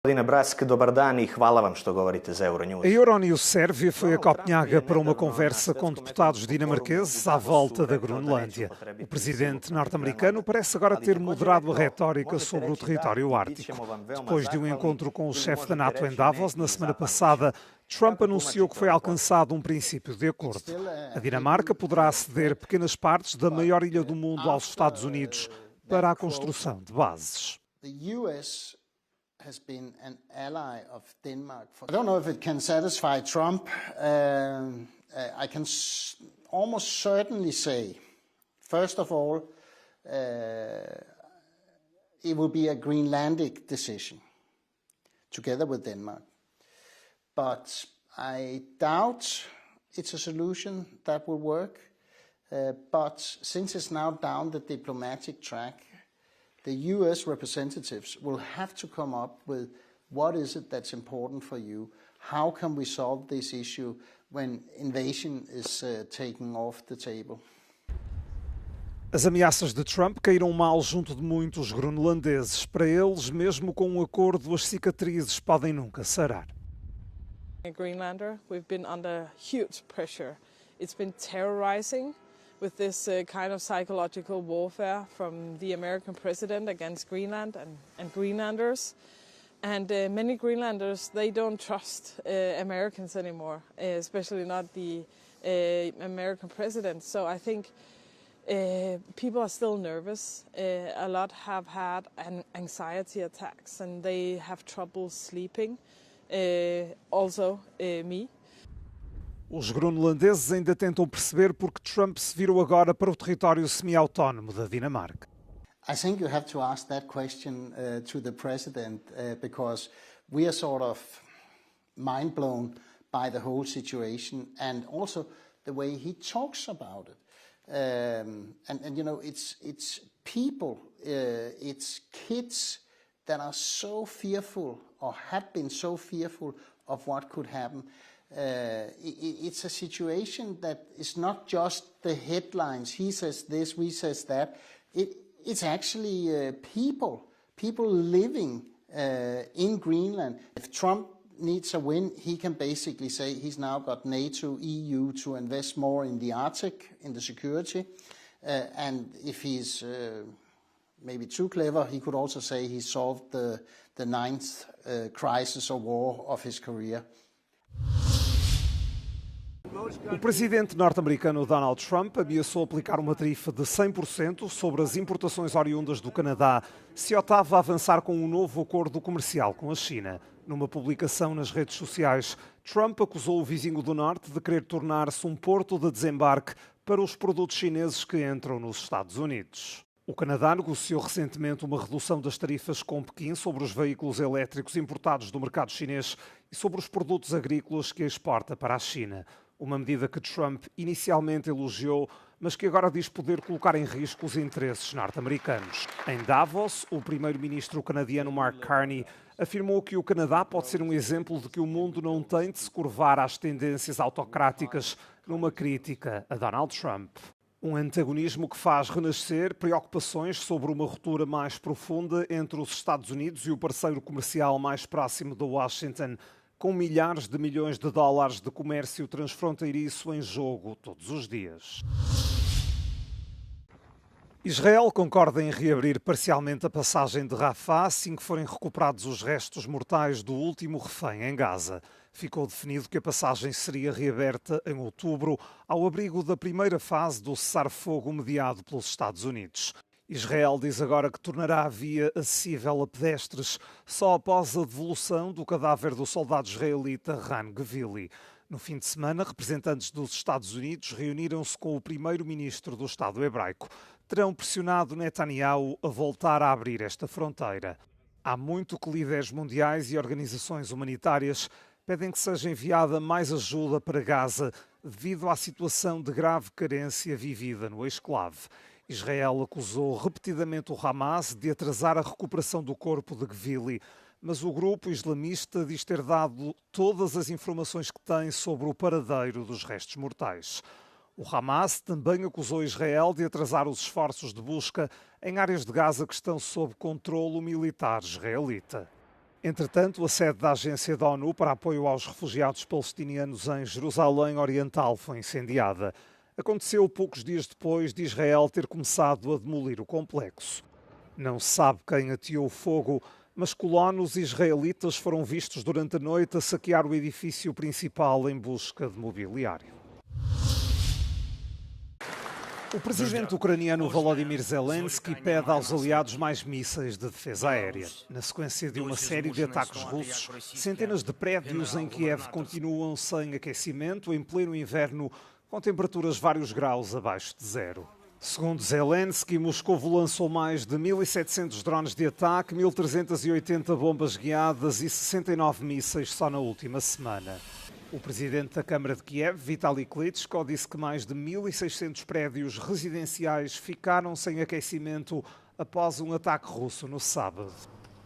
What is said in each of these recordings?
Gospodine Brask, dobar dan I hvala vam što govorite za Euronews. A Euronews Sérvia foi a Copenhaga para uma conversa com deputados dinamarqueses à volta da Groenlândia. O presidente norte-americano parece agora ter moderado a retórica sobre o território ártico. Depois de um encontro com o chefe da NATO em Davos na semana passada, Trump anunciou que foi alcançado um princípio de acordo. A Dinamarca poderá ceder pequenas partes da maior ilha do mundo aos Estados Unidos para a construção de bases. Has been an ally of Denmark. I don't know if it can satisfy Trump. I can almost certainly say, first of all, it will be a Greenlandic decision together with Denmark. But I doubt it's a solution that will work. But since it's now down the diplomatic track, the US representatives will have to come up with what is it that's important for you? How can we solve this issue when invasion is taken off the table? As ameaças de Trump caíram mal junto de muitos groenlandeses. Para eles, mesmo com um acordo, as cicatrizes podem nunca sarar. A Greenlander, we've been under huge pressure. It's been terrorizing with this kind of psychological warfare from the American president against Greenland and Greenlanders. And many Greenlanders, they don't trust Americans anymore, especially not the American president. So I think people are still nervous. A lot have had anxiety attacks and they have trouble sleeping, also me. Os groenlandeses ainda tentam perceber porque Trump se virou agora para o território semi-autónomo da Dinamarca. I think you have to ask that question to the president because we are sort of mind blown by the whole situation and also the way he talks about it. And you know, it's people, it's kids that are so fearful or have been so fearful of what could happen. It's a situation that is not just the headlines. He says this, we says that. It's actually people living in Greenland. If Trump needs a win, he can basically say he's now got NATO, EU to invest more in the Arctic, in the security. And if he's maybe too clever, he could also say he solved the ninth crisis or war of his career. O presidente norte-americano Donald Trump ameaçou aplicar uma tarifa de 100% sobre as importações oriundas do Canadá se Ottawa avançar com um novo acordo comercial com a China. Numa publicação nas redes sociais, Trump acusou o vizinho do norte de querer tornar-se um porto de desembarque para os produtos chineses que entram nos Estados Unidos. O Canadá negociou recentemente uma redução das tarifas com Pequim sobre os veículos elétricos importados do mercado chinês e sobre os produtos agrícolas que exporta para a China. Uma medida que Trump inicialmente elogiou, mas que agora diz poder colocar em risco os interesses norte-americanos. Em Davos, o primeiro-ministro canadiano Mark Carney afirmou que o Canadá pode ser um exemplo de que o mundo não tem de se curvar às tendências autocráticas numa crítica a Donald Trump. Um antagonismo que faz renascer preocupações sobre uma ruptura mais profunda entre os Estados Unidos e o parceiro comercial mais próximo de Washington, com milhares de milhões de dólares de comércio transfronteiriço em jogo todos os dias. Israel concorda em reabrir parcialmente a passagem de Rafah assim que forem recuperados os restos mortais do último refém em Gaza. Ficou definido que a passagem seria reaberta em outubro, ao abrigo da primeira fase do cessar-fogo mediado pelos Estados Unidos. Israel diz agora que tornará a via acessível a pedestres só após a devolução do cadáver do soldado israelita Ran Gvili. No fim de semana, representantes dos Estados Unidos reuniram-se com o primeiro-ministro do Estado hebraico. Terão pressionado Netanyahu a voltar a abrir esta fronteira. Há muito que líderes mundiais e organizações humanitárias pedem que seja enviada mais ajuda para Gaza devido à situação de grave carência vivida no ex-enclave. Israel acusou repetidamente o Hamas de atrasar a recuperação do corpo de Gvili, mas o grupo islamista diz ter dado todas as informações que tem sobre o paradeiro dos restos mortais. O Hamas também acusou Israel de atrasar os esforços de busca em áreas de Gaza que estão sob controlo militar israelita. Entretanto, a sede da Agência da ONU para apoio aos refugiados palestinianos em Jerusalém Oriental foi incendiada. Aconteceu poucos dias depois de Israel ter começado a demolir o complexo. Não se sabe quem ateou o fogo, mas colonos israelitas foram vistos durante a noite a saquear o edifício principal em busca de mobiliário. O presidente ucraniano Volodymyr Zelensky pede aos aliados mais mísseis de defesa aérea. Na sequência de uma série de ataques russos, centenas de prédios em Kiev continuam sem aquecimento em pleno inverno, com temperaturas vários graus abaixo de zero. Segundo Zelensky, Moscou lançou mais de 1.700 drones de ataque, 1.380 bombas guiadas e 69 mísseis só na última semana. O presidente da Câmara de Kiev, Vitaly Klitschko, disse que mais de 1.600 prédios residenciais ficaram sem aquecimento após um ataque russo no sábado.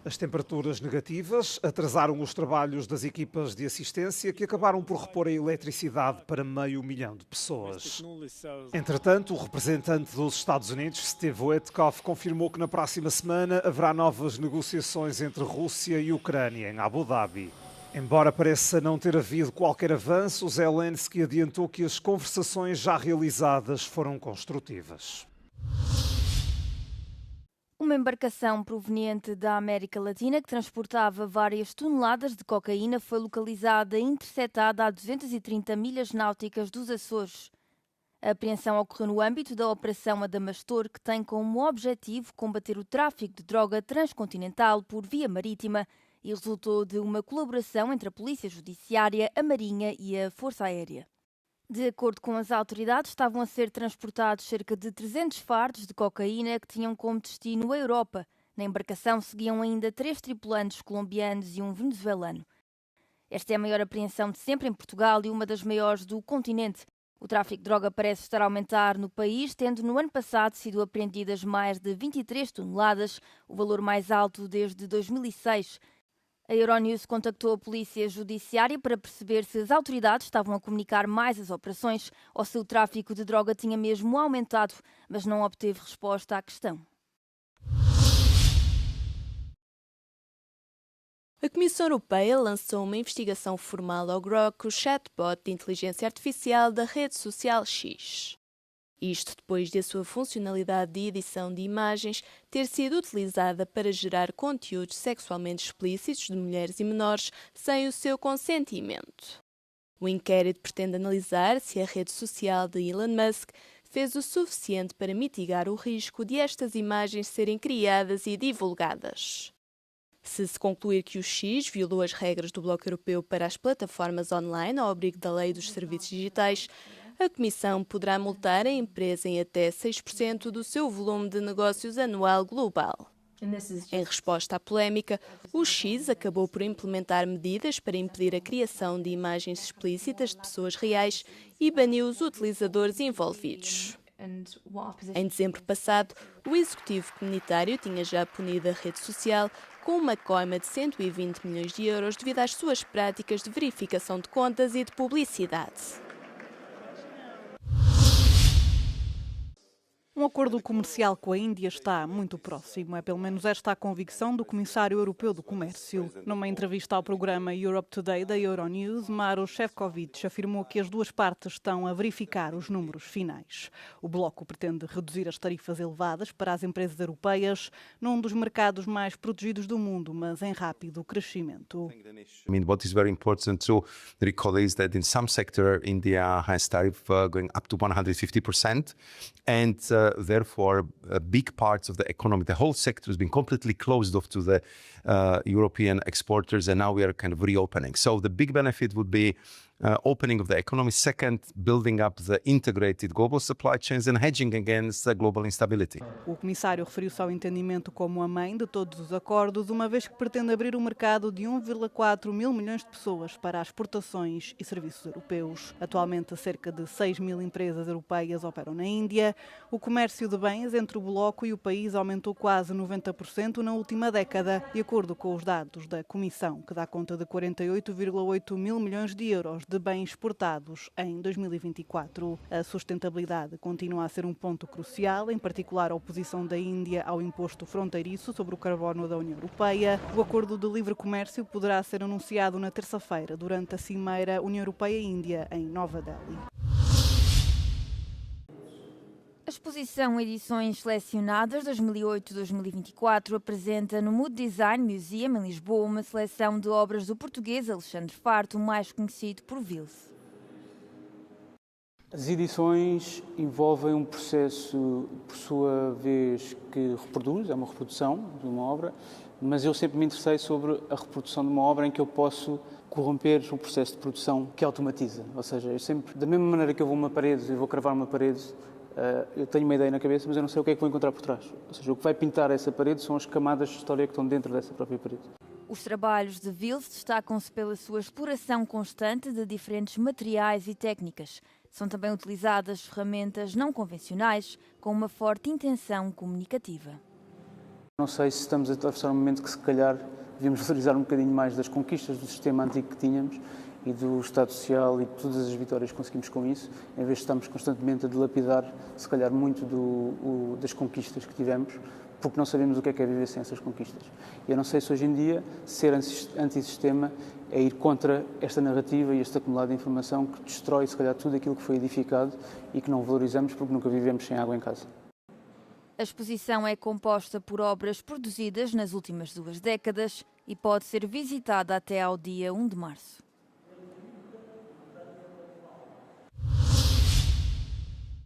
As temperaturas negativas atrasaram os trabalhos das equipas de assistência que acabaram por repor a eletricidade para 500 mil de pessoas. Entretanto, o representante dos Estados Unidos, Steve Witkoff, confirmou que na próxima semana haverá novas negociações entre Rússia e Ucrânia em Abu Dhabi. Embora pareça não ter havido qualquer avanço, Zelensky adiantou que as conversações já realizadas foram construtivas. Uma embarcação proveniente da América Latina que transportava várias toneladas de cocaína foi localizada e interceptada a 230 milhas náuticas dos Açores. A apreensão ocorreu no âmbito da Operação Adamastor, que tem como objetivo combater o tráfico de droga transcontinental por via marítima e resultou de uma colaboração entre a Polícia Judiciária, a Marinha e a Força Aérea. De acordo com as autoridades, estavam a ser transportados cerca de 300 fardos de cocaína que tinham como destino a Europa. Na embarcação seguiam ainda 3 tripulantes colombianos e um venezuelano. Esta é a maior apreensão de sempre em Portugal e uma das maiores do continente. O tráfico de droga parece estar a aumentar no país, tendo no ano passado sido apreendidas mais de 23 toneladas, o valor mais alto desde 2006. A Euronews contactou a Polícia Judiciária para perceber se as autoridades estavam a comunicar mais as operações ou se o tráfico de droga tinha mesmo aumentado, mas não obteve resposta à questão. A Comissão Europeia lançou uma investigação formal ao Grok, o chatbot de inteligência artificial da rede social X. Isto depois de a sua funcionalidade de edição de imagens ter sido utilizada para gerar conteúdos sexualmente explícitos de mulheres e menores sem o seu consentimento. O inquérito pretende analisar se a rede social de Elon Musk fez o suficiente para mitigar o risco de estas imagens serem criadas e divulgadas. Se concluir que o X violou as regras do Bloco Europeu para as plataformas online ao abrigo da Lei dos Serviços Digitais, a Comissão poderá multar a empresa em até 6% do seu volume de negócios anual global. Em resposta à polémica, o X acabou por implementar medidas para impedir a criação de imagens explícitas de pessoas reais e baniu os utilizadores envolvidos. Em dezembro passado, o Executivo Comunitário tinha já punido a rede social com uma coima de 120 milhões de euros devido às suas práticas de verificação de contas e de publicidade. Um acordo comercial com a Índia está muito próximo. É pelo menos esta a convicção do Comissário Europeu do Comércio. Numa entrevista ao programa Europe Today da Euronews, Maroš Šefčovič afirmou que as duas partes estão a verificar os números finais. O bloco pretende reduzir as tarifas elevadas para as empresas europeias num dos mercados mais protegidos do mundo, mas em rápido crescimento. What is very important to recall is that in some sector, India has tariff going up to 150%, and therefore, big parts of the economy, the whole sector has been completely closed off to the European exporters, and now we are kind of reopening. So the big benefit would be opening of the economy. Second, building up the integrated global supply chains and hedging against global instability. O comissário referiu-se ao entendimento como a mãe de todos os acordos, uma vez que pretende abrir um mercado de 1,4 mil milhões de pessoas para as exportações e serviços europeus. Atualmente, cerca de 6 mil empresas europeias operam na Índia. O comércio de bens entre o bloco e o país aumentou quase 90% na última década, de acordo com os dados da Comissão, que dá conta de 48,8 mil milhões de euros de bens exportados em 2024. A sustentabilidade continua a ser um ponto crucial, em particular a oposição da Índia ao imposto fronteiriço sobre o carbono da União Europeia. O acordo de livre comércio poderá ser anunciado na terça-feira, durante a cimeira União Europeia-Índia, em Nova Delhi. A exposição Edições Selecionadas 2008-2024 apresenta no Mood Design Museum, em Lisboa, uma seleção de obras do português Alexandre Farto, mais conhecido por Vils. As edições envolvem um processo, por sua vez, que reproduz, é uma reprodução de uma obra, mas eu sempre me interessei sobre a reprodução de uma obra em que eu posso corromper o processo de produção que automatiza. Ou seja, eu sempre, da mesma maneira que eu vou a uma parede e vou cravar uma parede, eu tenho uma ideia na cabeça, mas eu não sei o que é que vou encontrar por trás. Ou seja, o que vai pintar essa parede são as camadas de história que estão dentro dessa própria parede. Os trabalhos de Vils destacam-se pela sua exploração constante de diferentes materiais e técnicas. São também utilizadas ferramentas não convencionais com uma forte intenção comunicativa. Não sei se estamos a atravessar um momento que, se calhar, devíamos valorizar um bocadinho mais das conquistas do sistema antigo que tínhamos e do Estado Social e de todas as vitórias que conseguimos com isso, em vez de estarmos constantemente a dilapidar, se calhar, muito das conquistas que tivemos, porque não sabemos o que é viver sem essas conquistas. Eu não sei se hoje em dia ser antissistema é ir contra esta narrativa e este acumulado de informação que destrói, se calhar, tudo aquilo que foi edificado e que não valorizamos porque nunca vivemos sem água em casa. A exposição é composta por obras produzidas nas últimas 2 décadas e pode ser visitada até ao dia 1 de março.